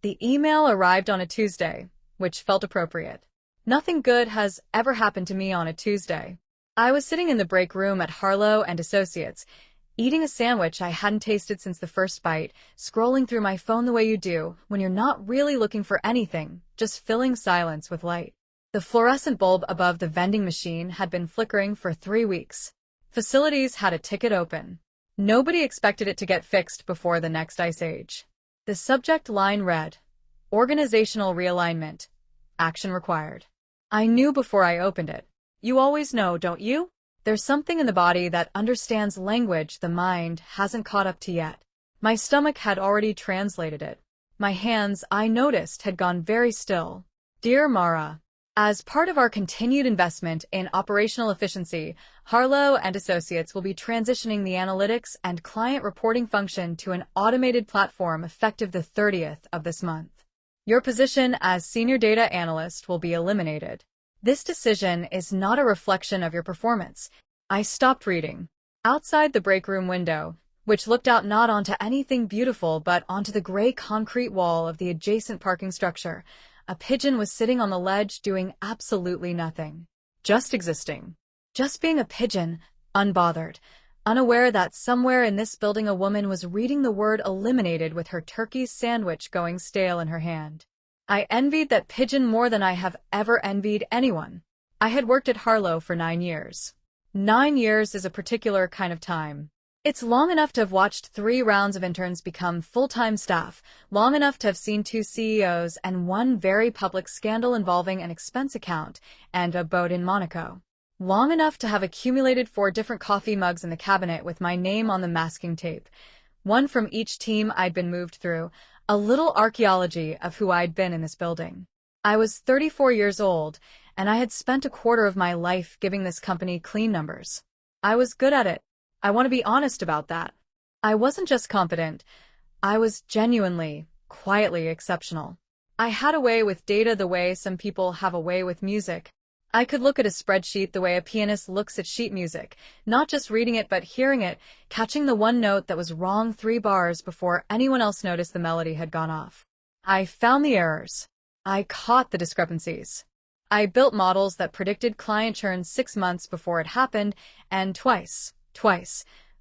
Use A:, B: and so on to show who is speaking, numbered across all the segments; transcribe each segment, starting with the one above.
A: The email arrived on a Tuesday, which felt appropriate. Nothing good has ever happened to me on a Tuesday. I was sitting in the break room at Harlow and Associates, eating a sandwich I hadn't tasted since the first bite, scrolling through my phone the way you do when you're not really looking for anything, just filling silence with light. The fluorescent bulb above the vending machine had been flickering for 3 weeks. Facilities had a ticket open. Nobody expected it to get fixed before the next ice age. The subject line read, "Organizational realignment. Action required." I knew before I opened it. You always know, don't you? There's something in the body that understands language the mind hasn't caught up to yet. My stomach had already translated it. My hands, I noticed, had gone very still. Dear Mara, as part of our continued investment in operational efficiency, Harlow and Associates will be transitioning the analytics and client reporting function to an automated platform effective the 30th of this month. Your position as Senior Data Analyst will be eliminated. This decision is not a reflection of your performance. I stopped reading. Outside the break room window, which looked out not onto anything beautiful but onto the gray concrete wall of the adjacent parking structure, a pigeon was sitting on the ledge doing absolutely nothing. Just existing. Just being a pigeon, unbothered, unaware that somewhere in this building a woman was reading the word eliminated with her turkey sandwich going stale in her hand. I envied that pigeon more than I have ever envied anyone. I had worked at Harlow for 9 years. 9 years is a particular kind of time. It's long enough to have watched 3 rounds of interns become full-time staff, long enough to have seen 2 CEOs and 1 very public scandal involving an expense account and a boat in Monaco. Long enough to have accumulated 4 different coffee mugs in the cabinet with my name on the masking tape, 1 from each team I'd been moved through, a little archaeology of who I'd been in this building. I was 34 years old, and I had spent a quarter of my life giving this company clean numbers. I was good at it. I want to be honest about that. I wasn't just competent. I was genuinely, quietly exceptional. I had a way with data the way some people have a way with music. I could look at a spreadsheet the way a pianist looks at sheet music, not just reading it but hearing it, catching the one note that was wrong 3 bars before anyone else noticed the melody had gone off. I found the errors. I caught the discrepancies. I built models that predicted client churn 6 months before it happened, and twice,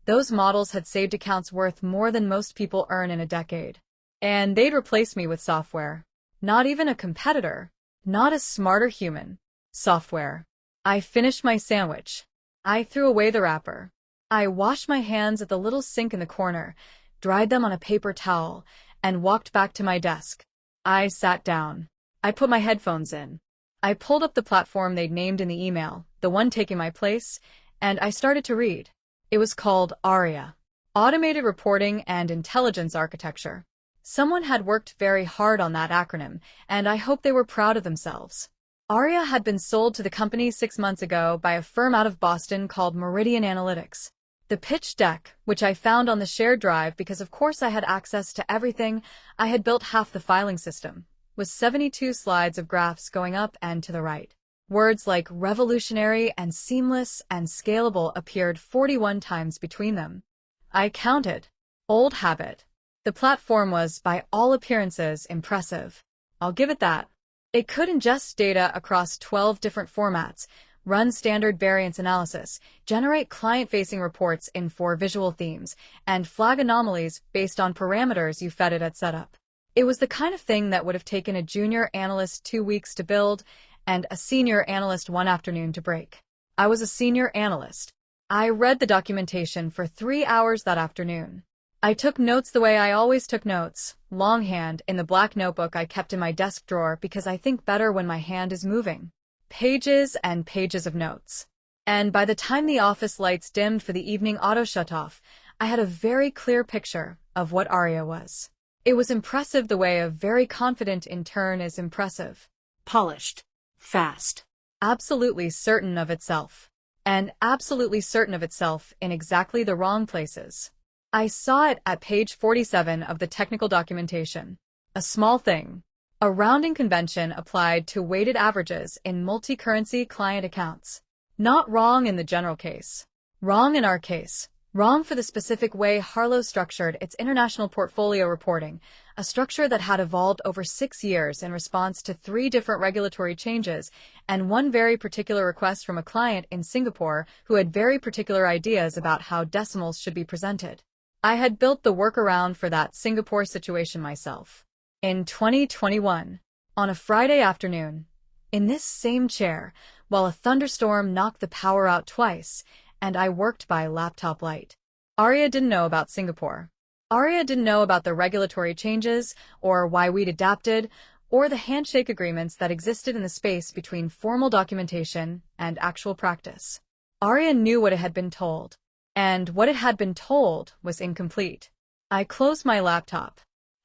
A: those models had saved accounts worth more than most people earn in a decade. And they'd replace me with software. Not even a competitor. Not a smarter human. Software. I finished my sandwich. I threw away the wrapper. I washed my hands at the little sink in the corner, dried them on a paper towel, and walked back to my desk. I sat down. I put my headphones in. I pulled up the platform they'd named in the email, the one taking my place, and I started to read. It was called ARIA, Automated Reporting and Intelligence Architecture. Someone had worked very hard on that acronym, and I hope they were proud of themselves. ARIA had been sold to the company 6 months ago by a firm out of Boston called Meridian Analytics. The pitch deck, which I found on the shared drive because of course I had access to everything, I had built half the filing system, was 72 slides of graphs going up and to the right. Words like revolutionary and seamless and scalable appeared 41 times between them. I counted. Old habit. The platform was, by all appearances, impressive. I'll give it that. It could ingest data across 12 different formats, run standard variance analysis, generate client-facing reports in 4 visual themes, and flag anomalies based on parameters you fed it at setup. It was the kind of thing that would have taken a junior analyst 2 weeks to build, and a senior analyst 1 afternoon to break. I was a senior analyst. I read the documentation for 3 hours that afternoon. I took notes the way I always took notes, longhand, in the black notebook I kept in my desk drawer because I think better when my hand is moving. Pages and pages of notes. And by the time the office lights dimmed for the evening auto shut-off, I had a very clear picture of what ARIA was. It was impressive the way a very confident intern is impressive. Polished. Fast. Absolutely certain of itself. And absolutely certain of itself in exactly the wrong places. I saw it at page 47 of the technical documentation. A small thing. A rounding convention applied to weighted averages in multi-currency client accounts. Not wrong in the general case. Wrong in our case. Wrong for the specific way Harlow structured its international portfolio reporting, a structure that had evolved over 6 years in response to 3 different regulatory changes and one very particular request from a client in Singapore who had very particular ideas about how decimals should be presented. I had built the workaround for that Singapore situation myself. In 2021, on a Friday afternoon, in this same chair, while a thunderstorm knocked the power out twice, and I worked by laptop light. ARIA didn't know about Singapore. ARIA didn't know about the regulatory changes, or why we'd adapted, or the handshake agreements that existed in the space between formal documentation and actual practice. ARIA knew what it had been told, and what it had been told was incomplete. I closed my laptop.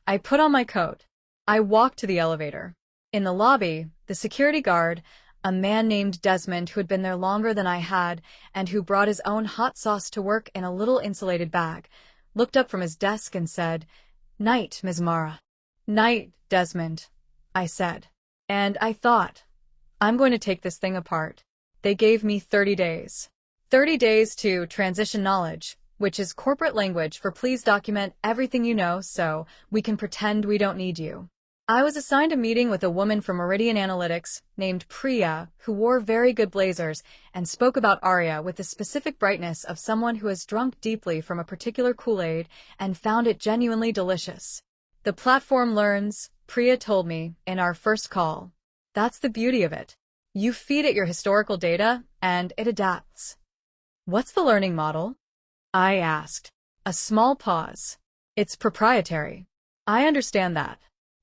A: I put on my coat. I walked to the elevator. In the lobby, the security guard, a man named Desmond who had been there longer than I had and who brought his own hot sauce to work in a little insulated bag, looked up from his desk and said, "Night, Ms. Mara." "Night, Desmond," I said. And I thought, I'm going to take this thing apart. They gave me 30 days. 30 days to transition knowledge, which is corporate language for please document everything you know so we can pretend we don't need you. I was assigned a meeting with a woman from Meridian Analytics named Priya, who wore very good blazers and spoke about ARIA with the specific brightness of someone who has drunk deeply from a particular Kool-Aid and found it genuinely delicious. The platform learns, Priya told me in our first call. That's the beauty of it. You feed it your historical data, and it adapts. What's the learning model? I asked. A small pause. It's proprietary. I understand that.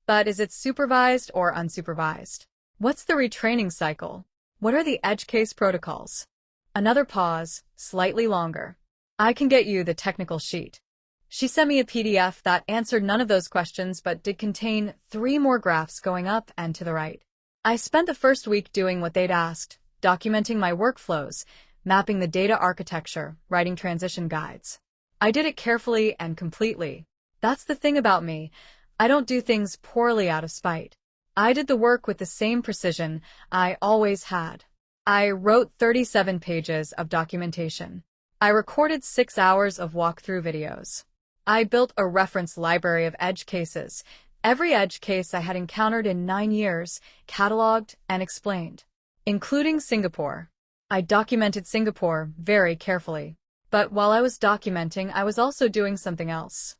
A: But is it supervised or unsupervised? What's the retraining cycle? What are the edge case protocols? Another pause, slightly longer. I can get you the technical sheet. She sent me a PDF that answered none of those questions but did contain 3 more graphs going up and to the right. I spent the first week doing what they'd asked, documenting my workflows, mapping the data architecture, writing transition guides. I did it carefully and completely. That's the thing about me. I don't do things poorly out of spite. I did the work with the same precision I always had. I wrote 37 pages of documentation. I recorded 6 hours of walkthrough videos. I built a reference library of edge cases, every edge case I had encountered in 9 years, cataloged and explained, including Singapore. I documented Singapore very carefully. But while I was documenting, I was also doing something else.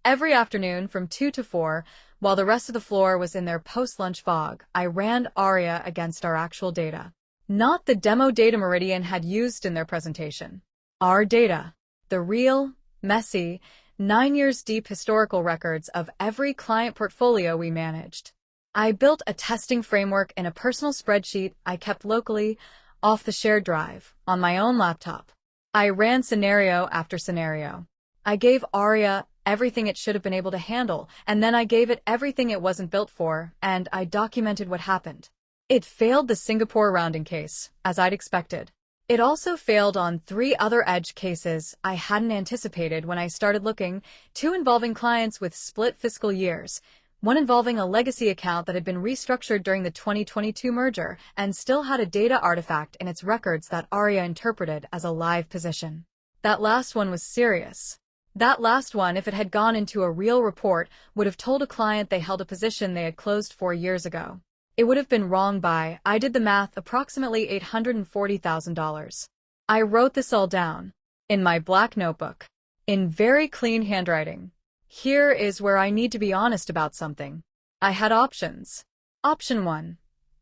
A: Every afternoon from 2 to 4, while the rest of the floor was in their post-lunch fog, I ran ARIA against our actual data. Not the demo data Meridian had used in their presentation. Our data. The real, messy, 9 years deep historical records of every client portfolio we managed. I built a testing framework in a personal spreadsheet I kept locally, off the shared drive, on my own laptop. I ran scenario after scenario. I gave ARIA everything it should have been able to handle, and then I gave it everything it wasn't built for, and I documented what happened. It failed the Singapore rounding case, as I'd expected. It also failed on 3 other edge cases I hadn't anticipated when I started looking, 2 involving clients with split fiscal years, 1 involving a legacy account that had been restructured during the 2022 merger and still had a data artifact in its records that ARIA interpreted as a live position. That last one was serious. That last one, if it had gone into a real report, would have told a client they held a position they had closed 4 years ago. It would have been wrong by, I did the math, approximately $840,000. I wrote this all down. In my black notebook. In very clean handwriting. Here is where I need to be honest about something. I had options. Option 1.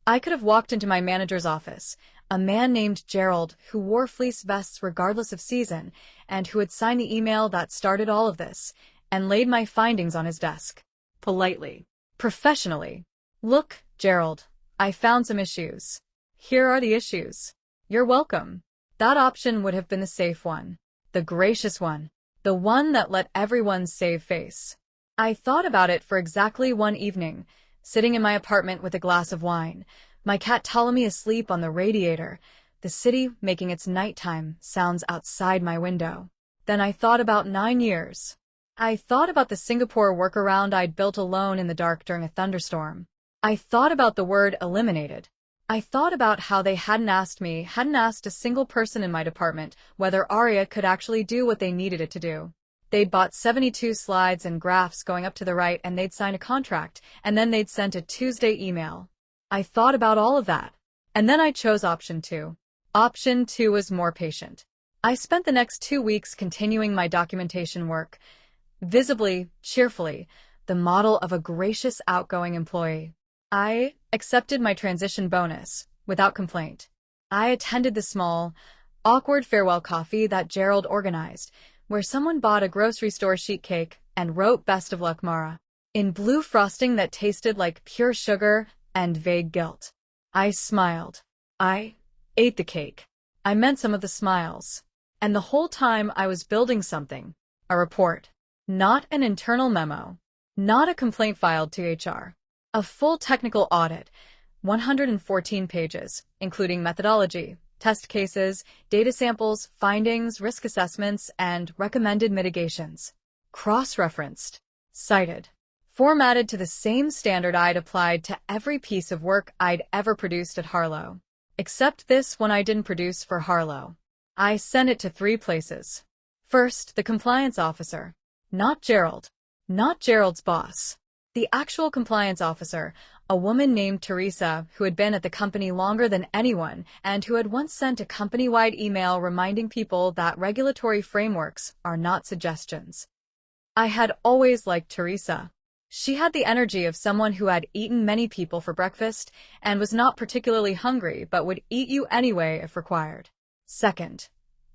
A: I could have walked into my manager's office, a man named Gerald who wore fleece vests regardless of season, and who had signed the email that started all of this, and laid my findings on his desk. Politely. Professionally. Look, Gerald, I found some issues. Here are the issues. You're welcome. That option would have been the safe one. The gracious one. The one that let everyone save face. I thought about it for exactly 1 evening, sitting in my apartment with a glass of wine, my cat Ptolemy asleep on the radiator, the city making its nighttime sounds outside my window. Then I thought about 9 years. I thought about the Singapore workaround I'd built alone in the dark during a thunderstorm. I thought about the word eliminated. I thought about how they hadn't asked a single person in my department whether ARIA could actually do what they needed it to do. They'd bought 72 slides and graphs going up to the right, and they'd signed a contract, and then they'd sent a Tuesday email. I thought about all of that. And then I chose option 2. Option 2 was more patient. I spent the next 2 weeks continuing my documentation work, visibly, cheerfully, the model of a gracious, outgoing employee. I accepted my transition bonus without complaint. I attended the small, awkward farewell coffee that Gerald organized, where someone bought a grocery store sheet cake and wrote "Best of luck, Mara," in blue frosting that tasted like pure sugar and vague guilt. I smiled. I ate the cake. I meant some of the smiles. And the whole time I was building something. A report. Not an internal memo. Not a complaint filed to HR. A full technical audit. 114 pages, including methodology, test cases, data samples, findings, risk assessments, and recommended mitigations. Cross-referenced. Cited. Formatted to the same standard I'd applied to every piece of work I'd ever produced at Harlow. Except this one I didn't produce for Harlow. I sent it to 3 places. First, the compliance officer. Not Gerald. Not Gerald's boss. The actual compliance officer, a woman named Teresa who had been at the company longer than anyone and who had once sent a company-wide email reminding people that regulatory frameworks are not suggestions. I had always liked Teresa. She had the energy of someone who had eaten many people for breakfast and was not particularly hungry but would eat you anyway if required. Second,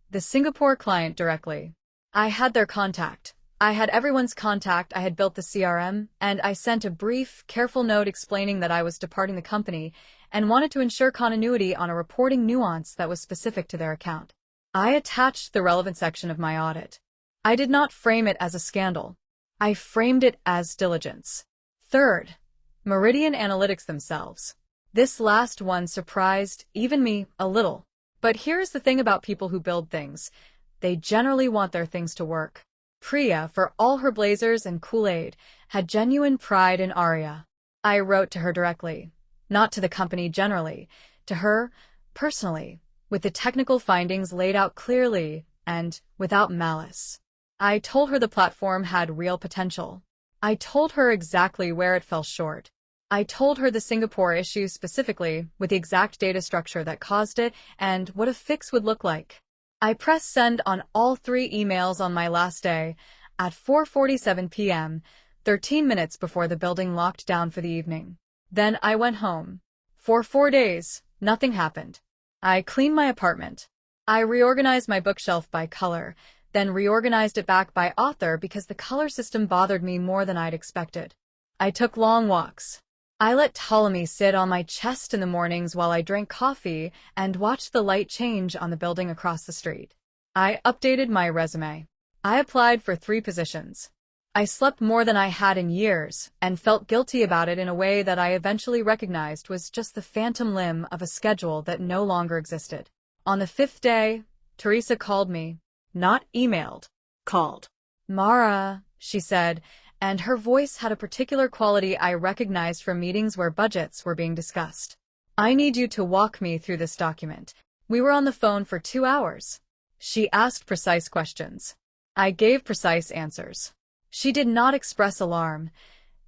A: the Singapore client directly. I had their contact. I had everyone's contact. I had built the CRM, and I sent a brief, careful note explaining that I was departing the company and wanted to ensure continuity on a reporting nuance that was specific to their account. I attached the relevant section of my audit. I did not frame it as a scandal. I framed it as diligence. Third, Meridian Analytics themselves. This last one surprised even me a little. But here's the thing about people who build things. They generally want their things to work. Priya, for all her blazers and Kool-Aid, had genuine pride in ARIA. I wrote to her directly, not to the company generally, to her, personally, with the technical findings laid out clearly and without malice. I told her the platform had real potential. I told her exactly where it fell short. I told her the Singapore issue specifically, with the exact data structure that caused it and what a fix would look like. I pressed send on all 3 emails on my last day, at 4:47 p.m., 13 minutes before the building locked down for the evening. Then I went home. For 4 days, nothing happened. I cleaned my apartment. I reorganized my bookshelf by color, then reorganized it back by author because the color system bothered me more than I'd expected. I took long walks. I let Ptolemy sit on my chest in the mornings while I drank coffee and watched the light change on the building across the street. I updated my resume. I applied for 3 positions. I slept more than I had in years and felt guilty about it in a way that I eventually recognized was just the phantom limb of a schedule that no longer existed. On the 5th day, Teresa called me. Not emailed. Called. Mara, she said, and her voice had a particular quality I recognized from meetings where budgets were being discussed. I need you to walk me through this document. We were on the phone for 2 hours. She asked precise questions. I gave precise answers. She did not express alarm.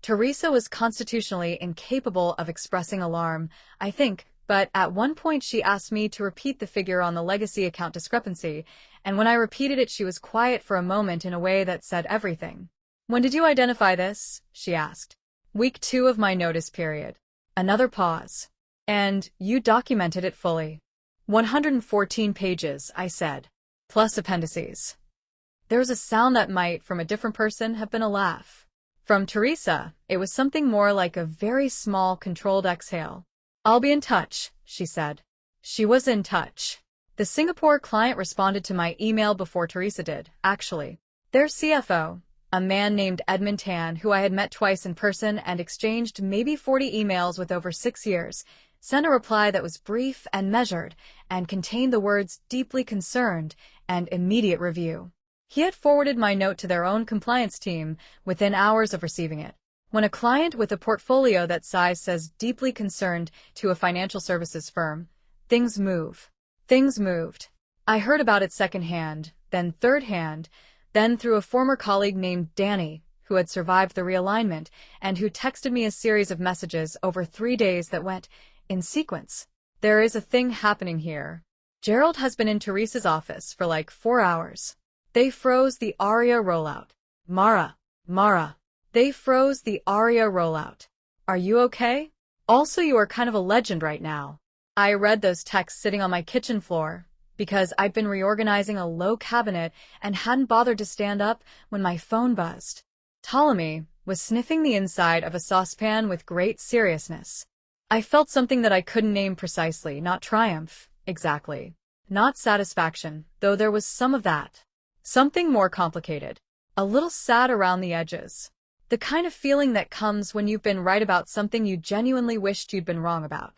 A: Teresa was constitutionally incapable of expressing alarm, I think, but at one point she asked me to repeat the figure on the legacy account discrepancy, and when I repeated it she was quiet for a moment in a way that said everything. When did you identify this? She asked. Week 2 of my notice period. Another pause. And you documented it fully. 114 pages, I said. Plus appendices. There was a sound that might, from a different person, have been a laugh. From Teresa, it was something more like a very small, controlled exhale. I'll be in touch, she said. She was in touch. The Singapore client responded to my email before Teresa did, actually. Their CFO, a man named Edmund Tan, who I had met twice in person and exchanged maybe 40 emails with over 6 years, sent a reply that was brief and measured and contained the words deeply concerned and immediate review. He had forwarded my note to their own compliance team within hours of receiving it. When a client with a portfolio that size says deeply concerned to a financial services firm, things move. Things moved. I heard about it secondhand, then thirdhand, Then through a former colleague named Danny, who had survived the realignment and who texted me a series of messages over 3 days that went in sequence. There is a thing happening here. Gerald has been in Teresa's office for like 4 hours. They froze the ARIA rollout. Mara. They froze the ARIA rollout. Are you okay? Also, you are kind of a legend right now. I read those texts sitting on my kitchen floor because I'd been reorganizing a low cabinet and hadn't bothered to stand up when my phone buzzed. Ptolemy was sniffing the inside of a saucepan with great seriousness. I felt something that I couldn't name precisely, not triumph, exactly. Not satisfaction, though there was some of that. Something more complicated. A little sad around the edges. The kind of feeling that comes when you've been right about something you genuinely wished you'd been wrong about.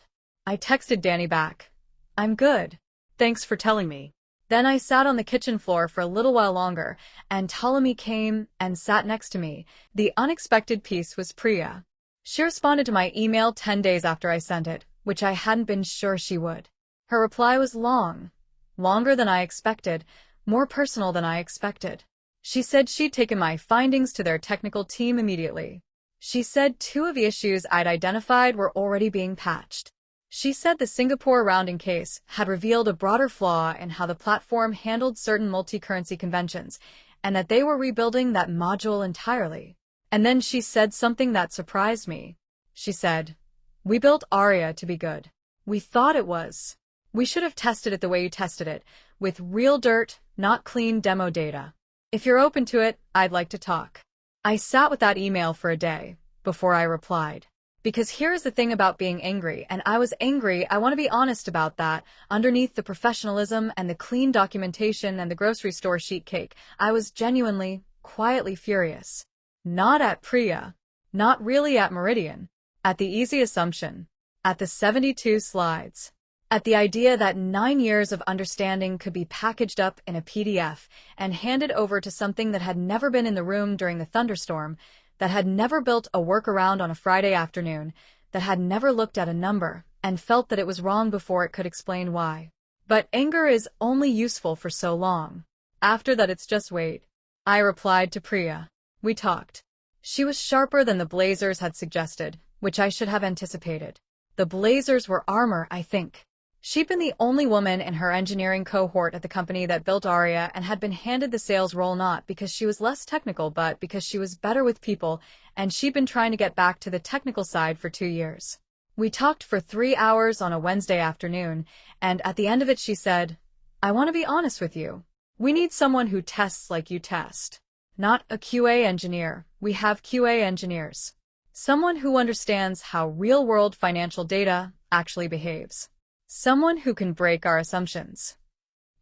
A: I texted Danny back. I'm good. Thanks for telling me. Then I sat on the kitchen floor for a little while longer, and Ptolemy came and sat next to me. The unexpected piece was Priya. She responded to my email 10 days after I sent it, which I hadn't been sure she would. Her reply was long. Longer than I expected, more personal than I expected. She said she'd taken my findings to their technical team immediately. She said 2 of the issues I'd identified were already being patched. She said the Singapore rounding case had revealed a broader flaw in how the platform handled certain multi-currency conventions, and that they were rebuilding that module entirely. And then she said something that surprised me. She said, "We built ARIA to be good. We thought it was. We should have tested it the way you tested it, with real dirt, not clean demo data. If you're open to it, I'd like to talk." I sat with that email for a day before I replied. Because here's the thing about being angry, and I was angry, I want to be honest about that. Underneath the professionalism and the clean documentation and the grocery store sheet cake, I was genuinely, quietly furious. Not at Priya. Not really at Meridian. At the easy assumption. At the 72 slides. At the idea that 9 years of understanding could be packaged up in a PDF and handed over to something that had never been in the room during the thunderstorm, that had never built a workaround on a Friday afternoon, that had never looked at a number and felt that it was wrong before it could explain why. But anger is only useful for so long. After that, it's just wait. I replied to Priya. We talked. She was sharper than the blazers had suggested, which I should have anticipated. The blazers were armor, I think. She'd been the only woman in her engineering cohort at the company that built ARIA and had been handed the sales role not because she was less technical but because she was better with people, and she'd been trying to get back to the technical side for 2 years. We talked for 3 hours on a Wednesday afternoon, and at the end of it she said, "I want to be honest with you. We need someone who tests like you test. Not a QA engineer. We have QA engineers. Someone who understands how real-world financial data actually behaves. Someone who can break our assumptions."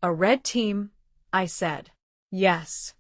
A: "A red team," I said. "Yes."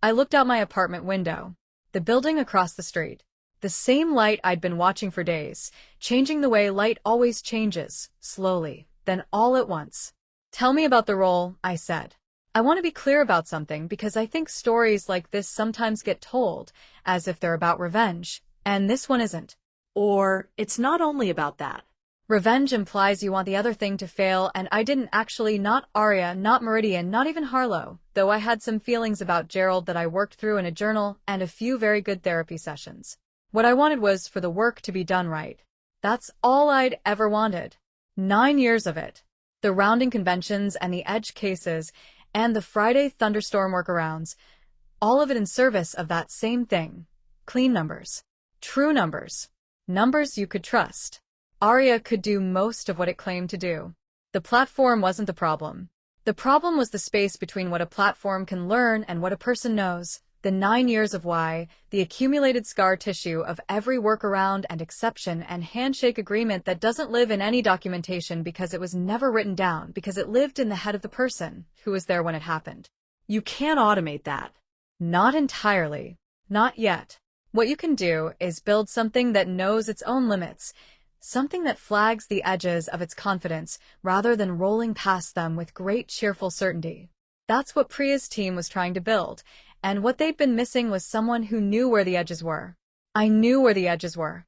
A: I looked out my apartment window. The building across the street. The same light I'd been watching for days, changing the way light always changes, slowly, then all at once. "Tell me about the role," I said. "I want to be clear about something because I think stories like this sometimes get told as if they're about revenge, and this one isn't. Or it's not only about that. Revenge implies you want the other thing to fail, and I didn't actually, not ARIA, not Meridian, not even Harlow, though I had some feelings about Gerald that I worked through in a journal and a few very good therapy sessions. What I wanted was for the work to be done right. That's all I'd ever wanted. 9 years of it. The rounding conventions and the edge cases and the Friday thunderstorm workarounds, all of it in service of that same thing. Clean numbers. True numbers. Numbers you could trust. ARIA could do most of what it claimed to do. The platform wasn't the problem. The problem was the space between what a platform can learn and what a person knows. The 9 years of why, the accumulated scar tissue of every workaround and exception and handshake agreement that doesn't live in any documentation because it was never written down, because it lived in the head of the person who was there when it happened. You can't automate that. Not entirely. Not yet. What you can do is build something that knows its own limits, something that flags the edges of its confidence rather than rolling past them with great cheerful certainty. That's what Priya's team was trying to build, and what they'd been missing was someone who knew where the edges were. I knew where the edges were.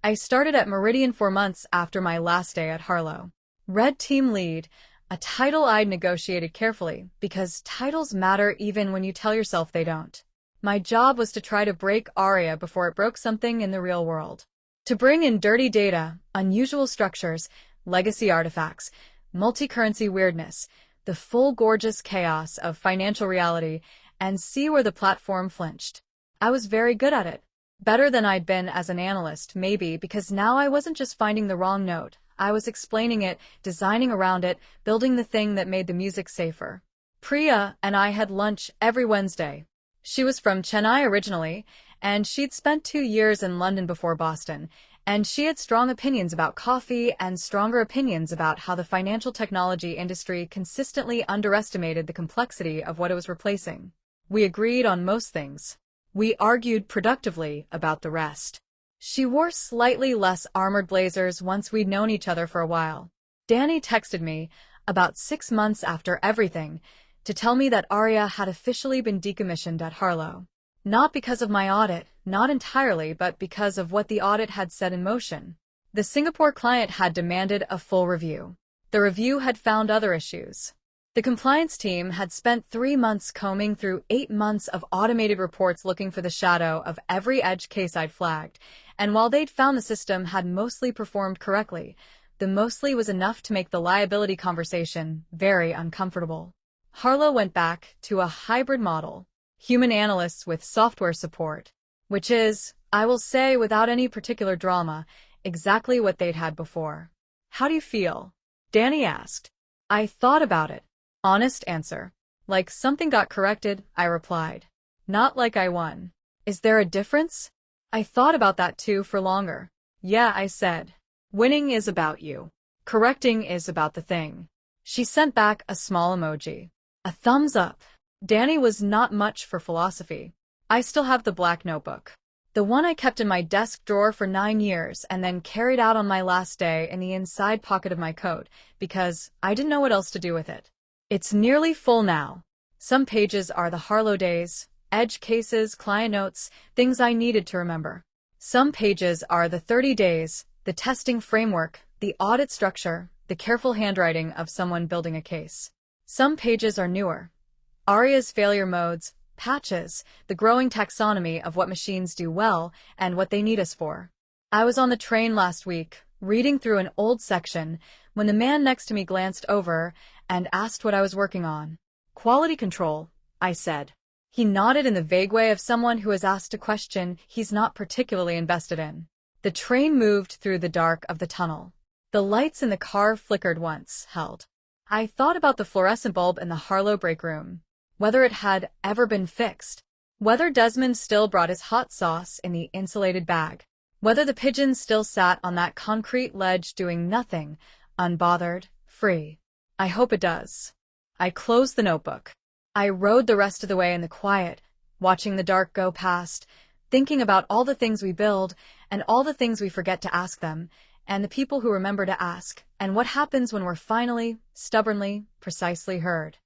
A: I started at Meridian 4 months after my last day at Harlow. Red team lead, A title I'd negotiated carefully, because titles matter even when you tell yourself they don't. My job was to try to break ARIA before it broke something in the real world. To bring in dirty data, unusual structures, legacy artifacts, multi-currency weirdness, the full gorgeous chaos of financial reality, and see where the platform flinched. I was very good at it. Better than I'd been as an analyst, maybe, because now I wasn't just finding the wrong note. I was explaining it, designing around it, building the thing that made the music safer. Priya and I had lunch every Wednesday. She was from Chennai originally, and she'd spent 2 years in London before Boston, and she had strong opinions about coffee and stronger opinions about how the financial technology industry consistently underestimated the complexity of what it was replacing. We agreed on most things. We argued productively about the rest. She wore slightly less armored blazers once we'd known each other for a while. Danny texted me, about 6 months after everything, to tell me that ARIA had officially been decommissioned at Harlow. Not because of my audit, not entirely, but because of what the audit had set in motion. The Singapore client had demanded a full review. The review had found other issues. The compliance team had spent 3 months combing through 8 months of automated reports looking for the shadow of every edge case I'd flagged, and while they'd found the system had mostly performed correctly, the mostly was enough to make the liability conversation very uncomfortable. Harlow went back to a hybrid model. Human analysts with software support, which is, I will say without any particular drama, exactly what they'd had before. How do you feel? Danny asked. I thought about it. Honest answer. Like something got corrected, I replied. Not like I won. Is there a difference? I thought about that too for longer. Yeah, I said. Winning is about you. Correcting is about the thing. She sent back a small emoji. A thumbs up. Danny was not much for philosophy. I still have the black notebook. The one I kept in my desk drawer for 9 years and then carried out on my last day in the inside pocket of my coat, because I didn't know what else to do with it. It's nearly full now. Some pages are the Harlow days, edge cases, client notes, things I needed to remember. Some pages are the 30 days, the testing framework, the audit structure, the careful handwriting of someone building a case. Some pages are newer. ARIA's failure modes, patches, the growing taxonomy of what machines do well and what they need us for. I was on the train last week, reading through an old section, when the man next to me glanced over and asked what I was working on. Quality control, I said. He nodded in the vague way of someone who has asked a question he's not particularly invested in. The train moved through the dark of the tunnel. The lights in the car flickered once, held. I thought about the fluorescent bulb in the Harlow break room. Whether it had ever been fixed. Whether Desmond still brought his hot sauce in the insulated bag. Whether the pigeons still sat on that concrete ledge doing nothing, unbothered, free. I hope it does. I closed the notebook. I rode the rest of the way in the quiet, watching the dark go past, thinking about all the things we build and all the things we forget to ask them, and the people who remember to ask, and what happens when we're finally, stubbornly, precisely heard.